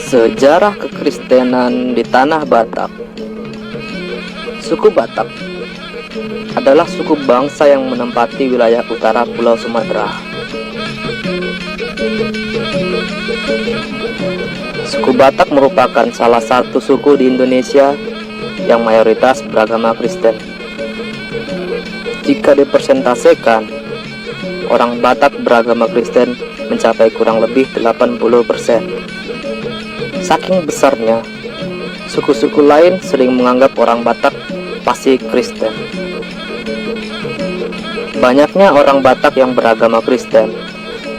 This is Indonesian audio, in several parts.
Sejarah kekristenan di tanah Batak. Suku Batak adalah suku bangsa yang menempati wilayah utara Pulau Sumatera. Suku Batak merupakan salah satu suku di Indonesia yang mayoritas beragama Kristen. Jika dipersentasekan, orang Batak beragama Kristen mencapai kurang lebih 80%. Saking besarnya, suku-suku lain sering menganggap orang Batak pasti Kristen. Banyaknya orang Batak yang beragama Kristen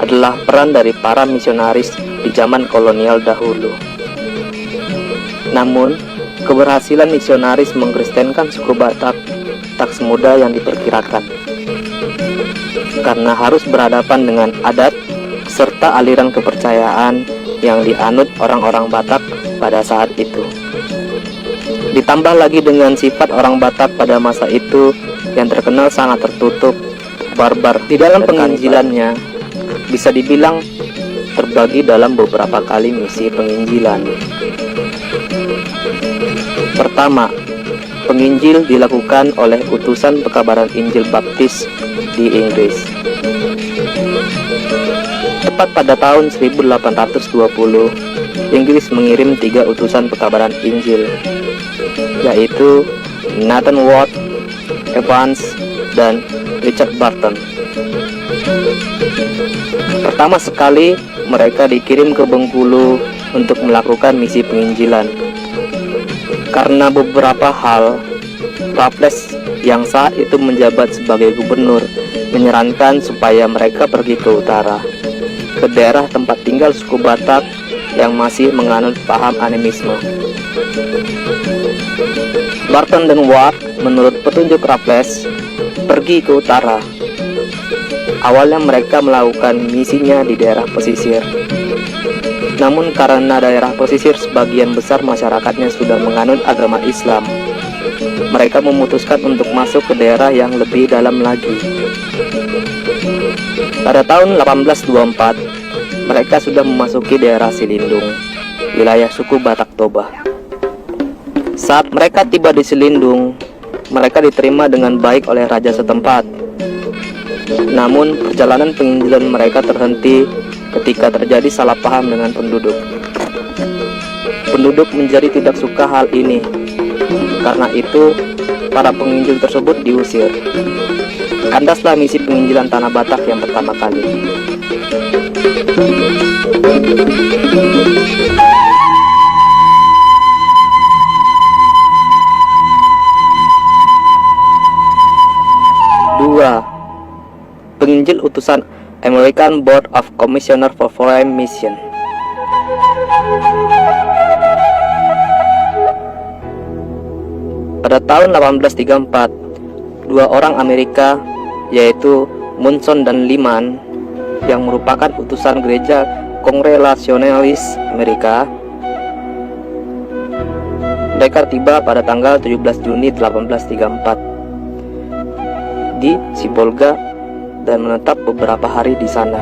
adalah peran dari para misionaris di zaman kolonial dahulu. Namun, keberhasilan misionaris mengkristenkan suku Batak tak semudah yang diperkirakan, karena harus berhadapan dengan adat serta aliran kepercayaan yang dianut orang-orang Batak pada saat itu. Ditambah lagi dengan sifat orang Batak pada masa itu yang terkenal sangat tertutup, barbar. Di dalam penginjilannya bisa dibilang terbagi dalam beberapa kali misi penginjilan. Pertama, penginjil dilakukan oleh utusan pekabaran Injil Baptis di Inggris. Tepat pada tahun 1820, Inggris mengirim 3 utusan pekabaran Injil, yaitu Nathan Ward, Evans, dan Richard Barton. Pertama sekali, mereka dikirim ke Bengkulu untuk melakukan misi penginjilan. Karena beberapa hal, Raffles yang saat itu menjabat sebagai gubernur menyarankan supaya mereka pergi ke utara, ke daerah tempat tinggal suku Batak yang masih menganut paham animisme. Barton dan Ward menurut petunjuk Raffles pergi ke utara. Awalnya mereka melakukan misinya di daerah pesisir. Namun karena daerah pesisir sebagian besar masyarakatnya sudah menganut agama Islam, mereka memutuskan untuk masuk ke daerah yang lebih dalam lagi. Pada tahun 1824, mereka sudah memasuki daerah Silindung, wilayah suku Batak Toba. Saat mereka tiba di Silindung, mereka diterima dengan baik oleh raja setempat. Namun, perjalanan penginjilan mereka terhenti ketika terjadi salah paham dengan penduduk. Penduduk menjadi tidak suka hal ini. Karena itu, para penginjil tersebut diusir. Kandaslah misi penginjilan tanah Batak yang pertama kali. Dua, penginjil utusan American Board of Commissioner for Foreign Mission. Pada tahun 1834, 2 orang Amerika, yaitu Munson dan Lyman, yang merupakan utusan gereja Kongregasionalis Amerika, mereka tiba pada tanggal 17 Juni 1834 di Sibolga dan menetap beberapa hari di sana.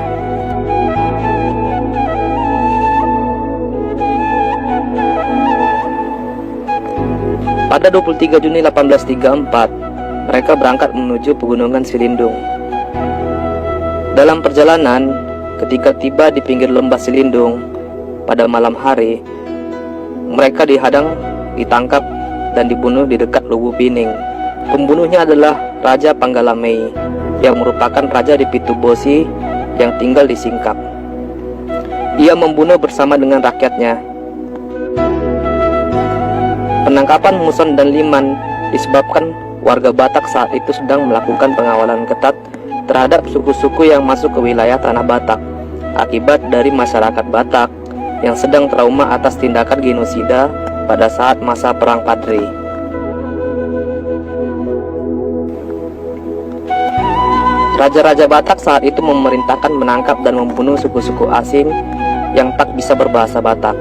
Pada 23 Juni 1834, mereka berangkat menuju pegunungan Silindung. Dalam perjalanan, ketika tiba di pinggir lembah Silindung pada malam hari, mereka dihadang, ditangkap, dan dibunuh di dekat Lubuk Pining. Pembunuhnya adalah Raja Panggalamei, yang merupakan raja di Pitubosi yang tinggal di Singkap. Ia membunuh bersama dengan rakyatnya. Penangkapan Muson dan Liman disebabkan warga Batak saat itu sedang melakukan pengawalan ketat terhadap suku-suku yang masuk ke wilayah tanah Batak, akibat dari masyarakat Batak yang sedang trauma atas tindakan genosida pada saat masa Perang Padri. Raja-raja Batak saat itu memerintahkan menangkap dan membunuh suku-suku asing yang tak bisa berbahasa Batak.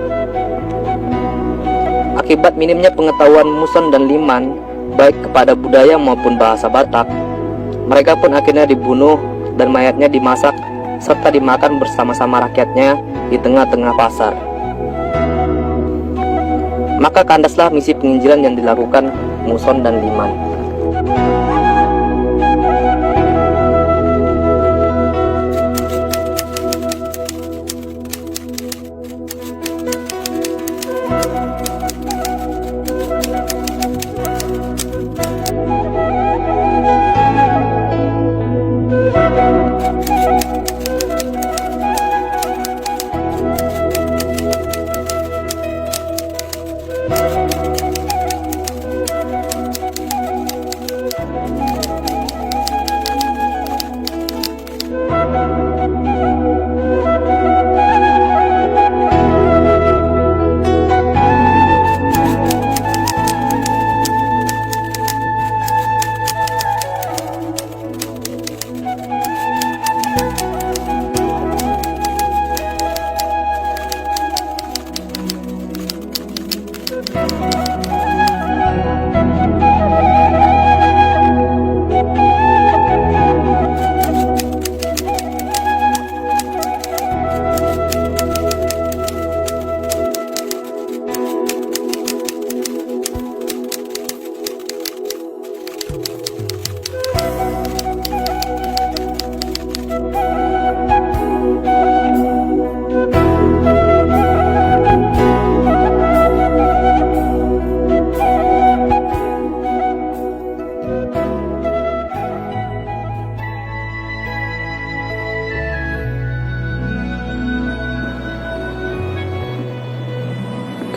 Akibat minimnya pengetahuan Muson dan Liman baik kepada budaya maupun bahasa Batak, mereka pun akhirnya dibunuh dan mayatnya dimasak serta dimakan bersama-sama rakyatnya di tengah-tengah pasar. Maka kandaslah misi penginjilan yang dilakukan Muson dan Liman.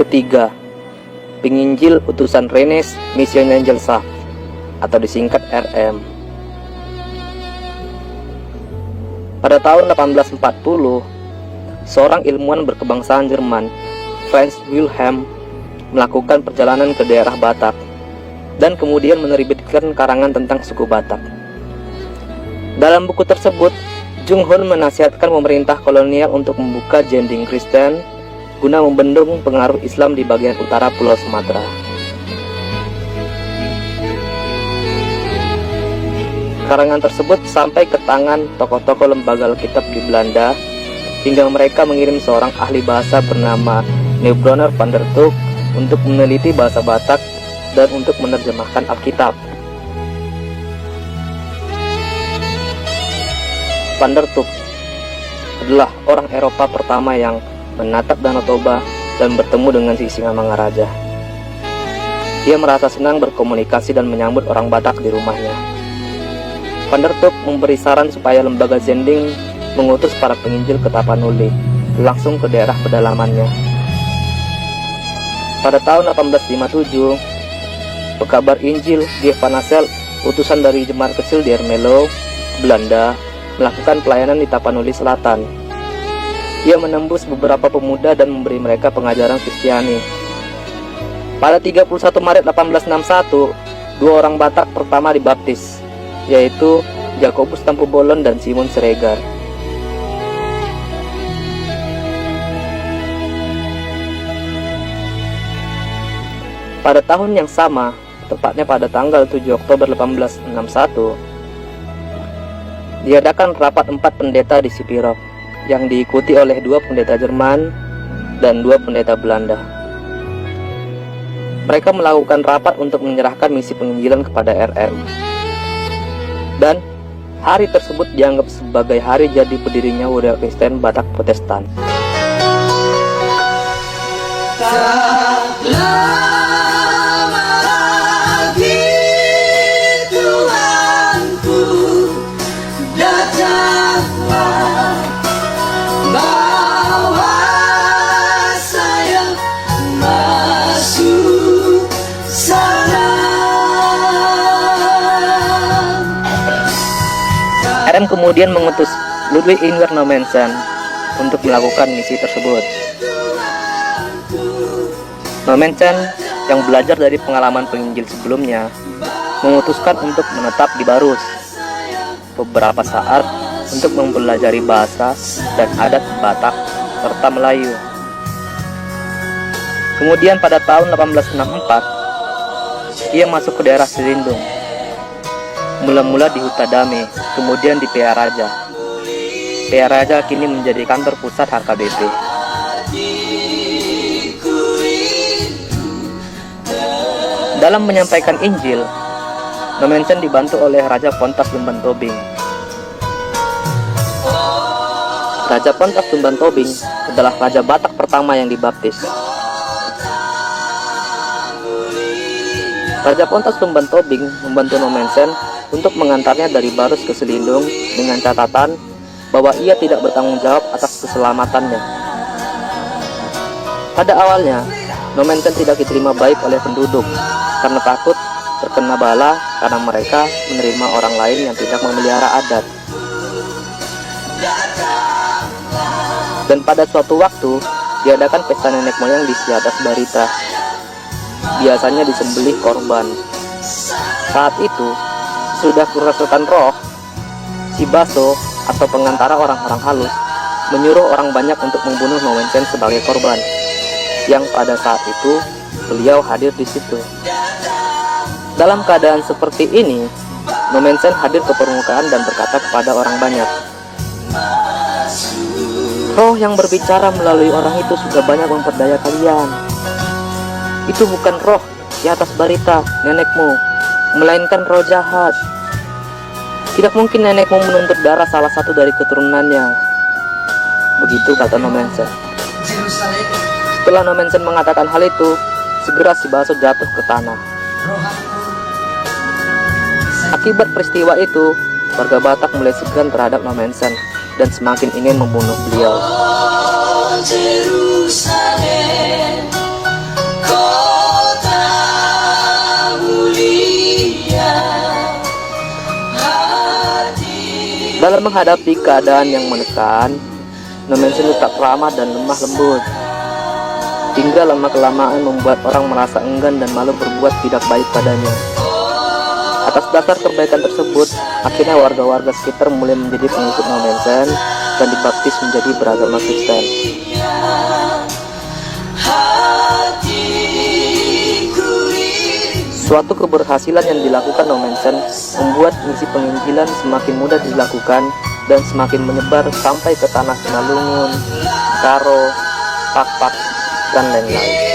Ketiga, penginjil utusan Rennes Mission Angel Saf atau disingkat RM. Pada tahun 1840, seorang ilmuwan berkebangsaan Jerman, Franz Wilhelm, melakukan perjalanan ke daerah Batak dan kemudian menerbitkan karangan tentang suku Batak. Dalam buku tersebut, Jung Hun menasihatkan pemerintah kolonial untuk membuka jending Kristen guna membendung pengaruh Islam di bagian utara Pulau Sumatera. Karangan tersebut sampai ke tangan tokoh-tokoh lembaga Alkitab di Belanda hingga mereka mengirim seorang ahli bahasa bernama Neubronner van der Tuuk untuk meneliti bahasa Batak dan untuk menerjemahkan Alkitab. Van der Tuuk adalah orang Eropa pertama yang menatap Danau Toba dan bertemu dengan si Singamangaraja. Dia merasa senang berkomunikasi dan menyambut orang Batak di rumahnya. Van der Tuuk memberi saran supaya lembaga Zending mengutus para penginjil ke Tapanuli, langsung ke daerah pedalamannya. Pada tahun 1857, pekabar Injil G. van Asselt, utusan dari jemaat kecil di Ermelo, Belanda, melakukan pelayanan di Tapanuli Selatan. Ia menembus beberapa pemuda dan memberi mereka pengajaran Kristiani. Pada 31 Maret 1861, dua orang Batak pertama dibaptis, yaitu Jakobus Tampu Bolon dan Simon Siregar. Pada tahun yang sama, tepatnya pada tanggal 7 Oktober 1861, diadakan rapat 4 pendeta di Sipirok yang diikuti oleh 2 pendeta Jerman dan 2 pendeta Belanda. Mereka melakukan rapat untuk menyerahkan misi penginjilan kepada RM. Dan hari tersebut dianggap sebagai hari jadi berdirinya Budaya Kristen Batak Protestan. RM kemudian mengutus Ludwig Ingwer Nommensen untuk melakukan misi tersebut. Nommensen yang belajar dari pengalaman penginjil sebelumnya memutuskan untuk menetap di Barus beberapa saat untuk mempelajari bahasa dan adat Batak serta Melayu. Kemudian pada tahun 1864 ia masuk ke daerah Selindung. Mula-mula di Hutadame, kemudian di PA Raja. PA Raja kini menjadi kantor pusat HKBP. Dalam menyampaikan Injil, Nommensen dibantu oleh Raja Pontas Tumban Tobing. Raja Pontas Tumban Tobing adalah Raja Batak pertama yang dibaptis. Raja Pontas Tumban Tobing membantu Nommensen untuk mengantarnya dari Barus ke Selindung dengan catatan bahwa ia tidak bertanggung jawab atas keselamatannya. Pada awalnya, Nommensen tidak diterima baik oleh penduduk karena takut terkena bala karena mereka menerima orang lain yang tidak memelihara adat. Dan pada suatu waktu, diadakan pesta nenek moyang di Atas Barita. Biasanya disembelih korban. Saat itu, sudah kerasukan roh, si Baso atau pengantara orang-orang halus menyuruh orang banyak untuk membunuh Nommensen sebagai korban. Yang pada saat itu, beliau hadir di situ. Dalam keadaan seperti ini, Nommensen hadir ke permukaan dan berkata kepada orang banyak, "Roh yang berbicara melalui orang itu sudah banyak memperdaya kalian. Itu bukan roh di Atas Barita, nenekmu, melainkan roh jahat. Tidak mungkin nenekmu menuntut darah salah satu dari keturunannya." Begitu kata Nommensen. Setelah Nommensen mengatakan hal itu, segera si Baso jatuh ke tanah. Akibat peristiwa itu, warga Batak mulai segan terhadap Nommensen dan semakin ingin membunuh beliau. Dalam menghadapi keadaan yang menekan, Nommensen tetap ramah dan lemah lembut, hingga lama-kelamaan membuat orang merasa enggan dan malu berbuat tidak baik padanya. Atas dasar kebaikan tersebut, akhirnya warga-warga sekitar mulai menjadi pengikut Nommensen dan dibaptis menjadi beragama Kristen. Suatu keberhasilan yang dilakukan Nommensen membuat misi penginjilan semakin mudah dilakukan dan semakin menyebar sampai ke tanah Sinalungun, Karo, Pakpak, dan lain-lain.